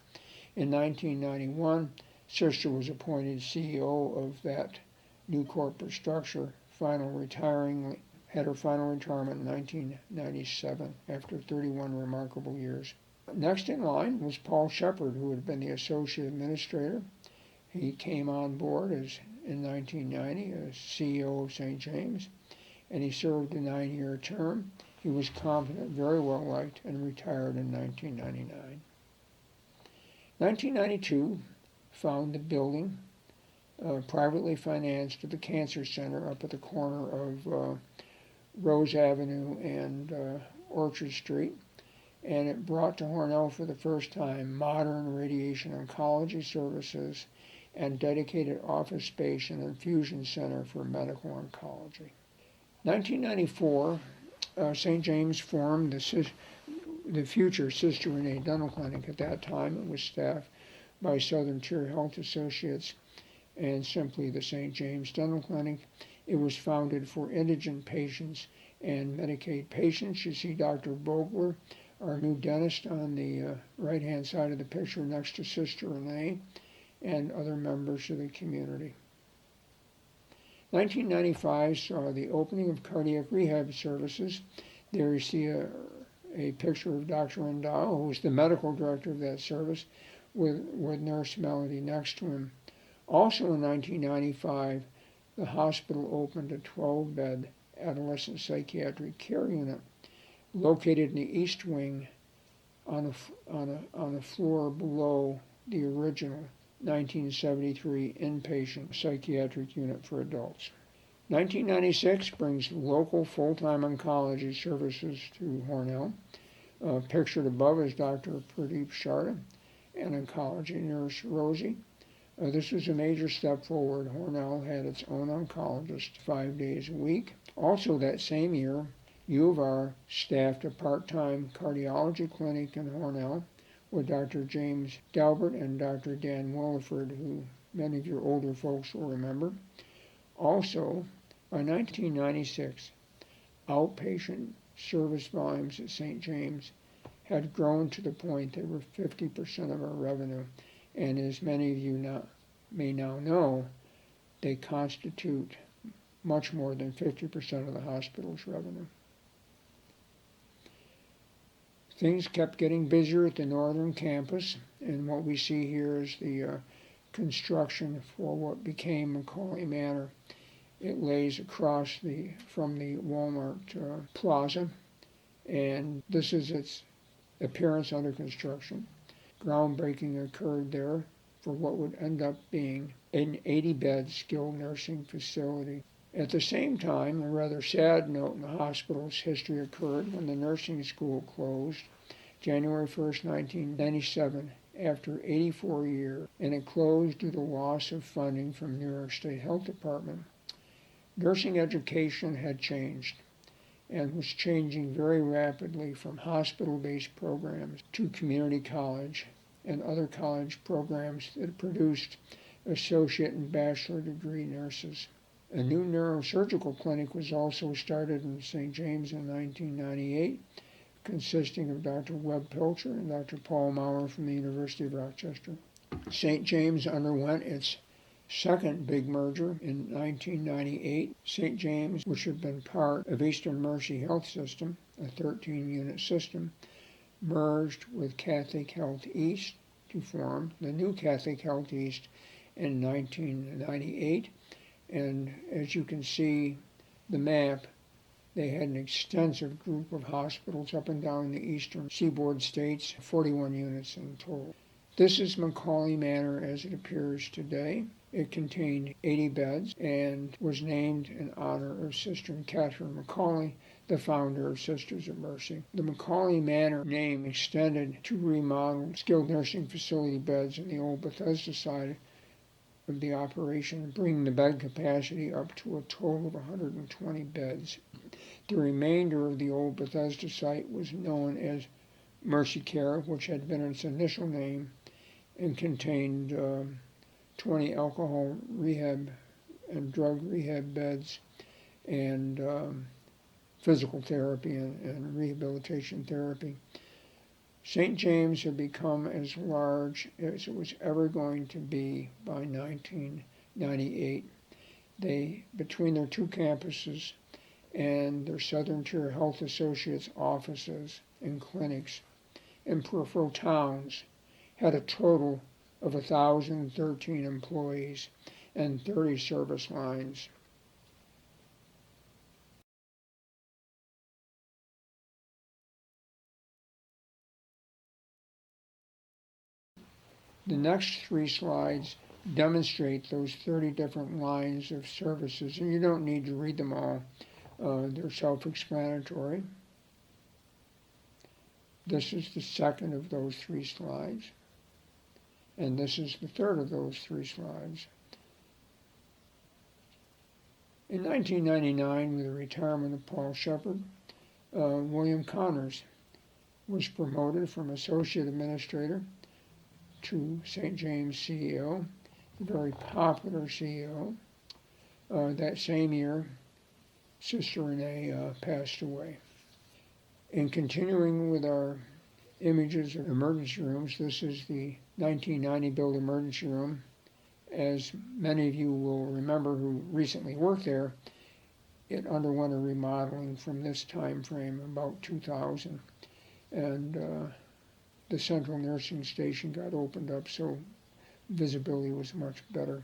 In 1991, Sister was appointed CEO of that new corporate structure, had her final retirement in 1997 after 31 remarkable years. Next in line was Paul Shepard, who had been the associate administrator. He came on board in 1990 as CEO of St. James, and he served a 9-year term. He was competent, very well liked, and retired in 1999. 1992 found the building privately financed at the Cancer Center up at the corner of Rose Avenue and Orchard Street, and it brought to Hornell for the first time modern radiation oncology services and dedicated office space and infusion center for medical oncology. 1994, St. James formed the future Sister Renee Dental Clinic. At that time, it was staffed by Southern Tier Health Associates and simply the St. James Dental Clinic. It was founded for indigent patients and Medicaid patients. You see Dr. Vogler, our new dentist, on the right-hand side of the picture next to Sister Renee and other members of the community. 1995 saw the opening of cardiac rehab services. There you see a picture of Dr. Rendell, who was the medical director of that service, with Nurse Melody next to him. Also in 1995, the hospital opened a 12-bed adolescent psychiatric care unit located in the East Wing on a floor below the original 1973 inpatient psychiatric unit for adults. 1996 brings local full-time oncology services to Hornell. Pictured above is Dr. Pradeep Sharda and oncology nurse Rosie. This was a major step forward. Hornell had its own oncologist 5 days a week. Also that same year, U of R staffed a part-time cardiology clinic in Hornell with Dr. James Dalbert and Dr. Dan Williford, who many of your older folks will remember. Also, by 1996, outpatient service volumes at St. James had grown to the point they were 50% of our revenue, and as many of you may now know, they constitute much more than 50% of the hospital's revenue. Things kept getting busier at the northern campus, and what we see here is the construction for what became Macaulay Manor. It lays across from the Walmart Plaza, and this is its appearance under construction. Groundbreaking occurred there for what would end up being an 80-bed skilled nursing facility. At the same time, a rather sad note in the hospital's history occurred when the nursing school closed January 1st, 1997, after 84 years, and it closed due to loss of funding from New York State Health Department. Nursing education had changed and was changing very rapidly from hospital-based programs to community college and other college programs that produced associate and bachelor degree nurses. A new neurosurgical clinic was also started in St. James in 1998, consisting of Dr. Webb Pilcher and Dr. Paul Maurer from the University of Rochester. St. James underwent its second big merger in 1998. St. James, which had been part of Eastern Mercy Health System, a 13-unit system, merged with Catholic Health East to form the new Catholic Health East in 1998. And as you can see the map, they had an extensive group of hospitals up and down the eastern seaboard states, 41 units in total. This is Macaulay Manor as it appears today. It contained 80 beds and was named in honor of Sister Catherine Macaulay, the founder of Sisters of Mercy. The Macaulay Manor name extended to remodeled skilled nursing facility beds in the old Bethesda side of the operation, bringing the bed capacity up to a total of 120 beds. The remainder of the old Bethesda site was known as Mercy Care, which had been its initial name, and contained 20 alcohol rehab and drug rehab beds and physical therapy and rehabilitation therapy. St. James had become as large as it was ever going to be by 1998. Between their two campuses and their Southern Tier Health Associates offices and clinics in peripheral towns, had a total of 1,013 employees and 30 service lines. The next three slides demonstrate those 30 different lines of services, and you don't need to read them all. They're self-explanatory. This is the second of those three slides, and this is the third of those three slides. In 1999, with the retirement of Paul Shepard, William Connors was promoted from Associate Administrator to St. James CEO, a very popular CEO. That same year, Sister Renee passed away. In continuing with our images of emergency rooms, this is the 1990 built emergency room. As many of you will remember who recently worked there, it underwent a remodeling from this time frame, about 2000. And the central nursing station got opened up, so visibility was much better.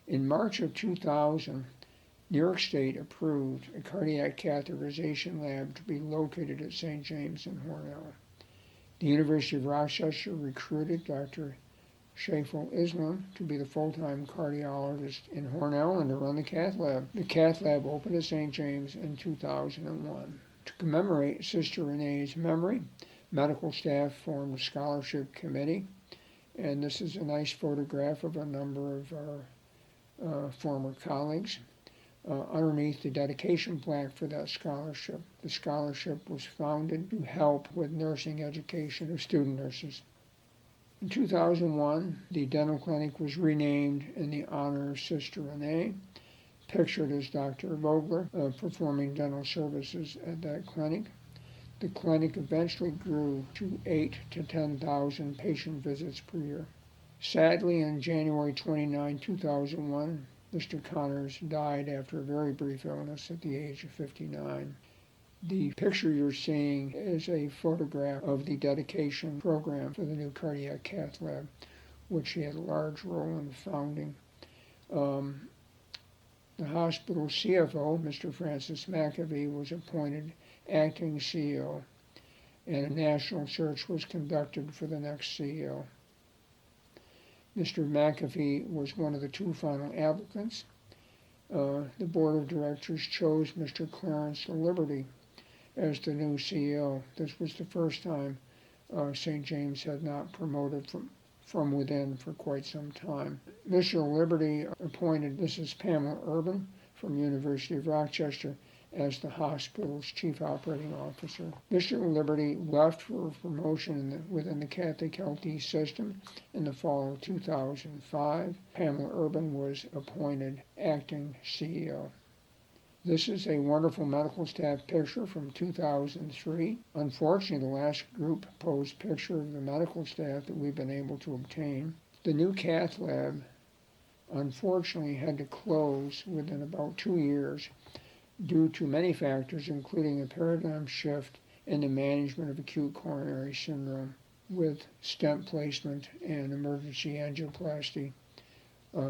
In March of 2000, New York State approved a cardiac catheterization lab to be located at St. James and Hornell. The University of Rochester recruited Dr. Shafel Islam to be the full-time cardiologist in Hornell and to run the cath lab. The cath lab opened at St. James in 2001. To commemorate Sister Renee's memory, medical staff formed a scholarship committee, and this is a nice photograph of a number of our former colleagues. Underneath the dedication plaque for that scholarship, the scholarship was founded to help with nursing education of student nurses. In 2001, the dental clinic was renamed in the honor of Sister Renee, pictured as Dr. Vogler, performing dental services at that clinic. The clinic eventually grew to 8,000 to 10,000 patient visits per year. Sadly, on January 29, 2001, Mr. Connors died after a very brief illness at the age of 59. The picture you're seeing is a photograph of the dedication program for the new cardiac cath lab, which he had a large role in founding. The hospital's CFO, Mr. Francis McAfee, was appointed acting CEO, and a national search was conducted for the next CEO. Mr. McAfee was one of the two final applicants. The board of directors chose Mr. Clarence Liberty as the new CEO. This was the first time St. James had not promoted from within for quite some time. Mr. Liberty appointed Mrs. Pamela Urban from University of Rochester as the hospital's chief operating officer. Mr. Liberty left for promotion within the Catholic Health East system in the fall of 2005. Pamela Urban was appointed acting CEO. This is a wonderful medical staff picture from 2003. Unfortunately, the last group posed picture of the medical staff that we've been able to obtain. The new cath lab, unfortunately, had to close within about 2 years due to many factors, including a paradigm shift in the management of acute coronary syndrome with stent placement and emergency angioplasty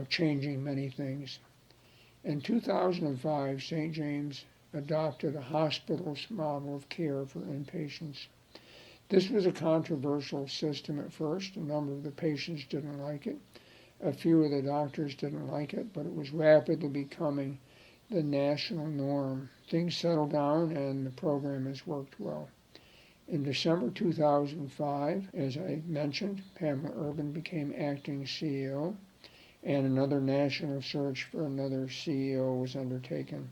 changing many things. In 2005, St. James adopted a hospital's model of care for inpatients. This was a controversial system at first. A number of the patients didn't like it. A few of the doctors didn't like it, but it was rapidly becoming the national norm. Things settled down and the program has worked well. In December 2005, as I mentioned, Pamela Urban became acting CEO, and another national search for another CEO was undertaken.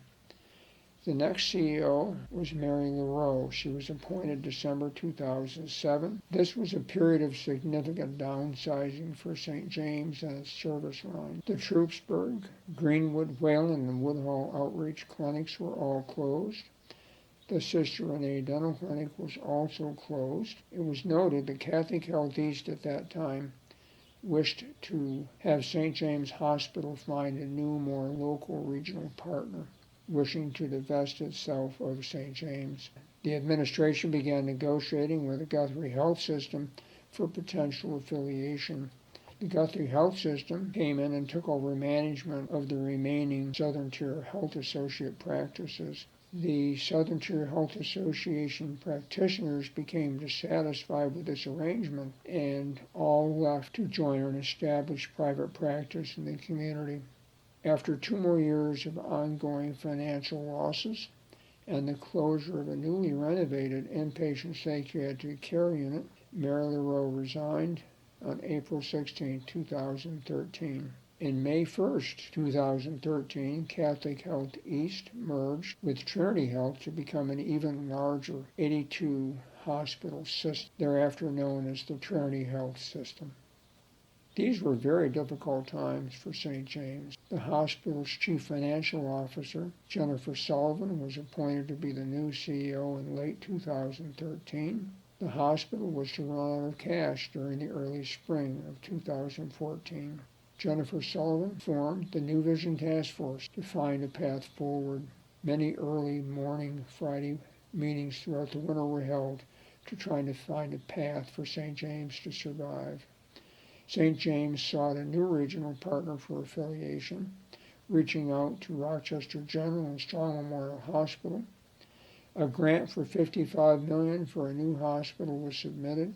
The next CEO was Mary LaRoe. She was appointed December 2007. This was a period of significant downsizing for St. James and its service line. The Troopsburg, Greenwood, Wayland, and Woodhull outreach clinics were all closed. The Sister Renee Dental Clinic was also closed. It was noted that Catholic Health East at that time wished to have St. James Hospital find a new, more local regional partner, wishing to divest itself of St. James. The administration began negotiating with the Guthrie Health System for potential affiliation. The Guthrie Health System came in and took over management of the remaining Southern Tier Health Associate practices. The Southern Tier Health Association practitioners became dissatisfied with this arrangement and all left to join an established private practice in the community. After 2 more years of ongoing financial losses and the closure of a newly renovated inpatient psychiatric care unit, Mary LaRoe resigned on April 16, 2013. In May 1, 2013, Catholic Health East merged with Trinity Health to become an even larger 82-hospital system, thereafter known as the Trinity Health System. These were very difficult times for St. James. The hospital's chief financial officer, Jennifer Sullivan, was appointed to be the new CEO in late 2013. The hospital was to run out of cash during the early spring of 2014. Jennifer Sullivan formed the New Vision Task Force to find a path forward. Many early morning Friday meetings throughout the winter were held to try to find a path for St. James to survive. St. James sought a new regional partner for affiliation, reaching out to Rochester General and Strong Memorial Hospital. A grant for $55 million for a new hospital was submitted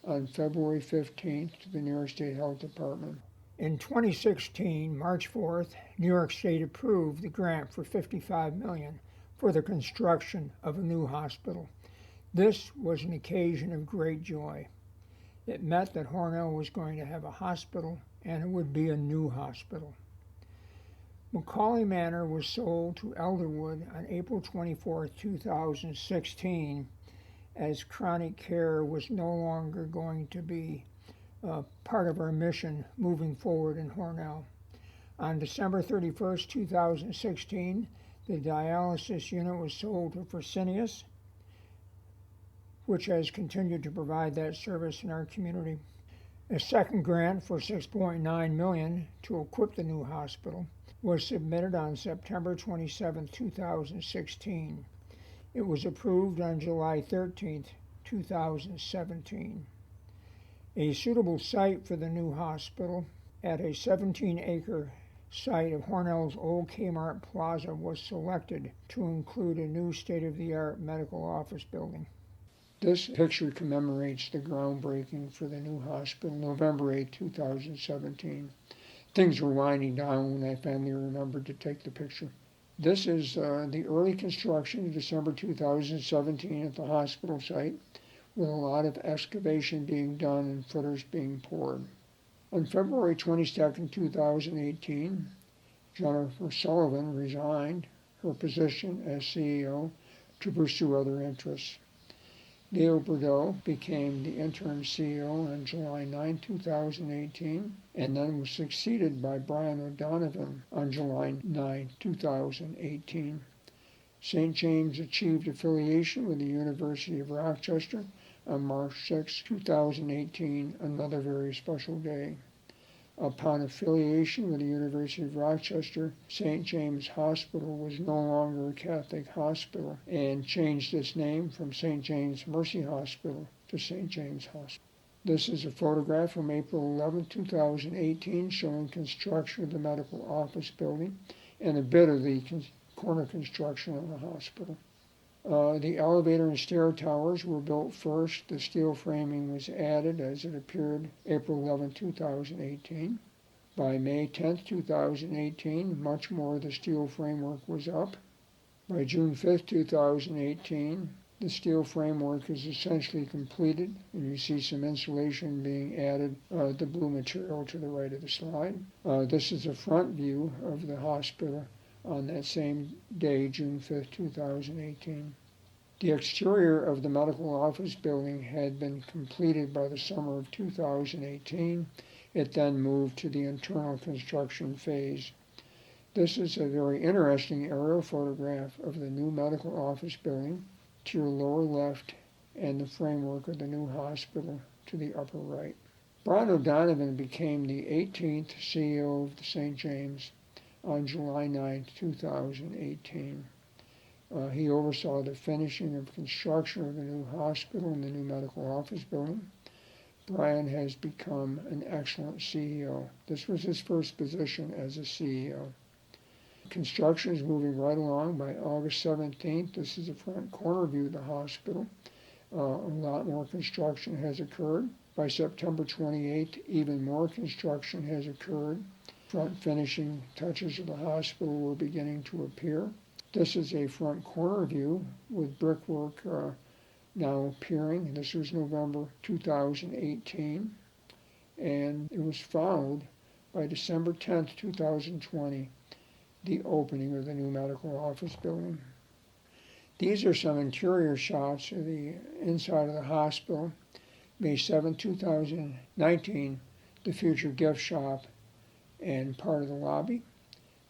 on February 15th to the New York State Health Department. In 2016, March 4th, New York State approved the grant for $55 million for the construction of a new hospital. This was an occasion of great joy. It meant that Hornell was going to have a hospital, and it would be a new hospital. Macaulay Manor was sold to Elderwood on April 24, 2016, as chronic care was no longer going to be part of our mission moving forward in Hornell. On December 31, 2016, the dialysis unit was sold to Fresenius, which has continued to provide that service in our community. A second grant for $6.9 million to equip the new hospital was submitted on September 27, 2016. It was approved on July 13, 2017. A suitable site for the new hospital at a 17-acre site of Hornell's old Kmart Plaza was selected to include a new state-of-the-art medical office building. This picture commemorates the groundbreaking for the new hospital, November 8, 2017. Things were winding down when I finally remembered to take the picture. This is the early construction, December 2017, at the hospital site, with a lot of excavation being done and footers being poured. On February 22, 2018, Jennifer Sullivan resigned her position as CEO to pursue other interests. Leo Bordeaux became the interim CEO on July 9, 2018, and then was succeeded by Brian O'Donovan on July 9, 2018. St. James achieved affiliation with the University of Rochester on March 6, 2018, another very special day. Upon affiliation with the University of Rochester, St. James Hospital was no longer a Catholic hospital and changed its name from St. James Mercy Hospital to St. James Hospital. This is a photograph from April 11, 2018, showing construction of the medical office building and a bit of the corner construction of the hospital. The elevator and stair towers were built first. The steel framing was added as it appeared April 11, 2018. By May 10, 2018, much more of the steel framework was up. By June 5, 2018, the steel framework is essentially completed, and you see some insulation being added, the blue material to the right of the slide. This is a front view of the hospital on that same day, June 5, 2018. The exterior of the medical office building had been completed by the summer of 2018. It then moved to the internal construction phase. This is a very interesting aerial photograph of the new medical office building to your lower left and the framework of the new hospital to the upper right. Brian O'Donovan became the 18th CEO of the St. James on July 9, 2018. He oversaw the finishing of construction of the new hospital and the new medical office building. Brian has become an excellent CEO. This was his first position as a CEO. Construction is moving right along. By August 17th, this is the front corner view of the hospital. A lot more construction has occurred. By September 28th, even more construction has occurred. Front finishing touches of the hospital were beginning to appear. This is a front corner view with brickwork now appearing. This was November 2018, and it was followed by December 10th, 2020, the opening of the new medical office building. These are some interior shots of the inside of the hospital. May 7, 2019, the future gift shop and part of the lobby.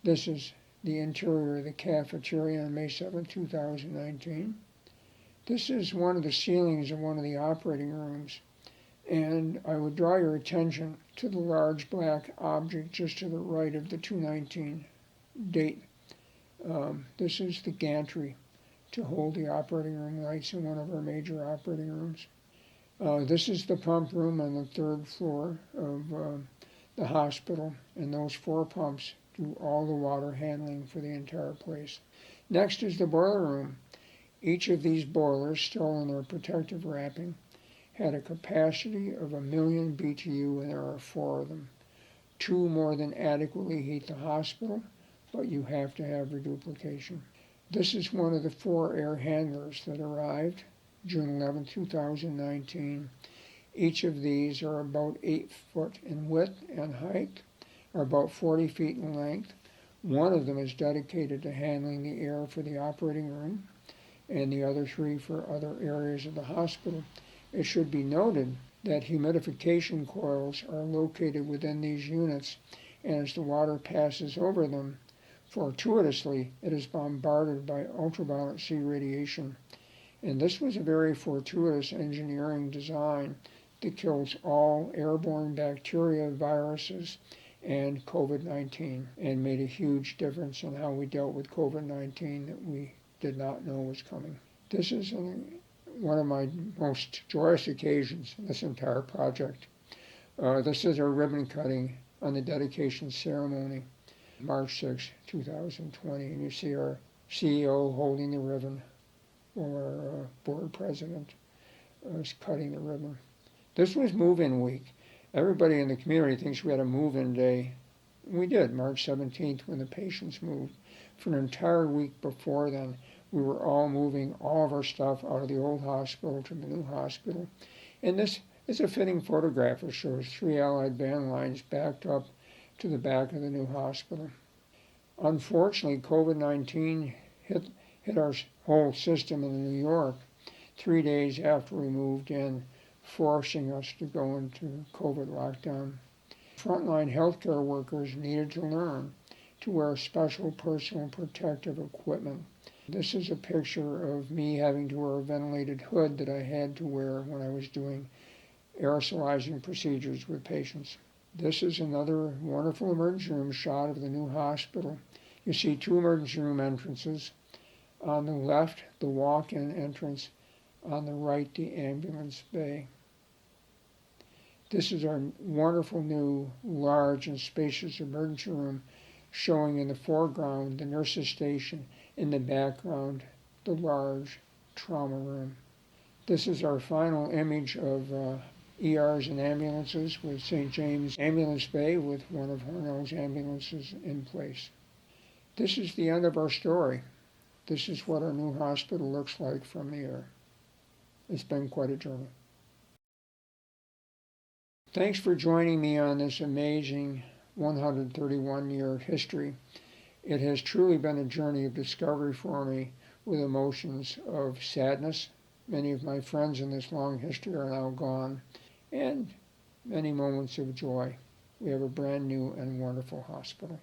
This is the interior of the cafeteria on May 7, 2019. This is one of the ceilings of one of the operating rooms, and I would draw your attention to the large black object just to the right of the 219 date. This is the gantry to hold the operating room lights in one of our major operating rooms. This is the pump room on the third floor of the hospital, and those 4 pumps do all the water handling for the entire place. Next is the boiler room. Each of these boilers, still in their protective wrapping, had a capacity of 1 million BTU, and there are 4 of them. 2 more than adequately heat the hospital, but you have to have reduplication. This is one of the 4 air handlers that arrived June 11, 2019. Each of these are about 8 foot in width and height, are about 40 feet in length. One of them is dedicated to handling the air for the operating room, and the other 3 for other areas of the hospital. It should be noted that humidification coils are located within these units, and as the water passes over them, fortuitously, it is bombarded by ultraviolet C radiation. And this was a very fortuitous engineering design that kills all airborne bacteria, viruses, and COVID-19, and made a huge difference in how we dealt with COVID-19 that we did not know was coming. This is one of my most joyous occasions in this entire project. This is our ribbon cutting on the dedication ceremony. March 6, 2020. And you see our CEO holding the ribbon, or our board president is cutting the ribbon. This was move-in week. Everybody in the community thinks we had a move-in day. We did, March 17th, when the patients moved. For an entire week before then, we were all moving all of our stuff out of the old hospital to the new hospital. And this is a fitting photograph. It shows 3 Allied van lines backed up to the back of the new hospital. Unfortunately, COVID-19 hit our whole system in New York 3 days after we moved in, forcing us to go into COVID lockdown. Frontline healthcare workers needed to learn to wear special personal protective equipment. This is a picture of me having to wear a ventilated hood that I had to wear when I was doing aerosolizing procedures with patients. This is another wonderful emergency room shot of the new hospital. You see 2 emergency room entrances. On the left, the walk-in entrance. On the right, the ambulance bay. This is our wonderful new, large and spacious emergency room, showing in the foreground the nurse's station, in the background the large trauma room. This is our final image of ERs and ambulances with St. James Ambulance Bay with one of Hornell's ambulances in place. This is the end of our story. This is what our new hospital looks like from the air. It's been quite a journey. Thanks for joining me on this amazing 131-year history. It has truly been a journey of discovery for me, with emotions of sadness. Many of my friends in this long history are now gone, and many moments of joy. We have a brand new and wonderful hospital.